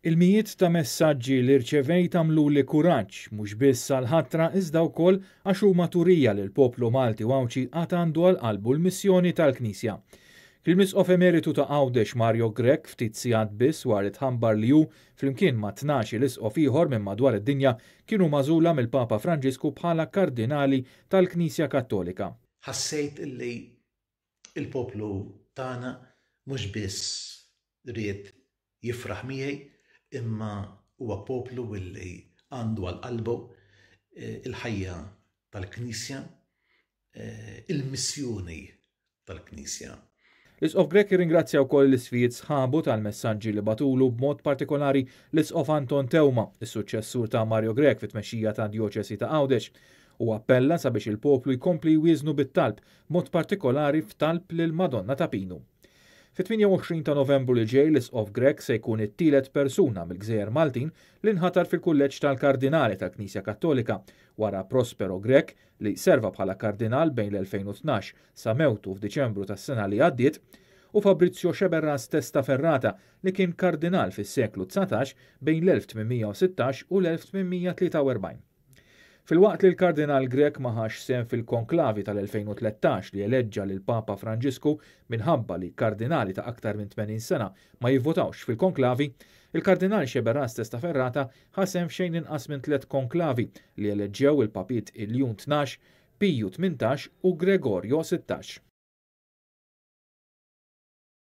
Il-mijiet ta' messaġġi li rċevejt għamluli kuraġġ mhux biss għall-ħatra iżda wkoll għax huma turija li l-poplu Malti Wawċi għad għandu għal qalbu l-missjoni tal-Knisja. Il-Misqof Emeritu ta' Għawdex Mario Grech ftit sigħat biss wara tħambar li hu flimkien ma' 12 l-isqof ieħor minn madwar id-dinja kienu magħżula mill-Papa Franġisku bħala kardinali tal-Knisja Kattolika. Ħassejt illi il-poplu tagħna mhux biss ried jifraħ miegħi imma huwa poplu illi għandu għal qalbu il-ħajja tal-Knisja, il-missjoni tal-Knisja. L-Isqof Grech irringrazzja wkoll l-isfijiet sħabu tal-messaġġi li batulu b'mod partikolari l-Isqof Anton Tewma, is-suċċessur ta' Mario Grech fit-tmexxija ta' Djoċesi ta' Għawdex, u appella sabiex il-poplu jkompli jwieżnu bit-talb, mod partikolari f'talb lil Madonna ta' Pinu. Fit-28 ta' Novembru li ġej l-Isqof Grech se jkun it-tielet persuna mill-Gżejjer Maltin li nħatar fil-kulleġġ tal-Kardinali tal-Knisja Kattolika wara Prospero Grech li serva bħala kardinal bejn l-2012 sa mewtu f'Diċembru tas-sena li għaddiet u Fabrizio Xeberras Testaferrata li kien kardinal fis-seklu 19 bejn l-1816 u l-1843. Fil-waqt li l-Kardinal Grech ma ħax sehem fil-konklavi tal-2013 li eleġġa lil Papa Franġisku minħabba li kardinali ta' aktar minn 80 sena ma jivvotawx fil-konklavi, il-Kardinal Xeberras Testaferrata ħasem f'xejn inqas minn 3 konklavi li eleġġew il-Papiet Iljun 12, Piju 18 u Gregorio 16.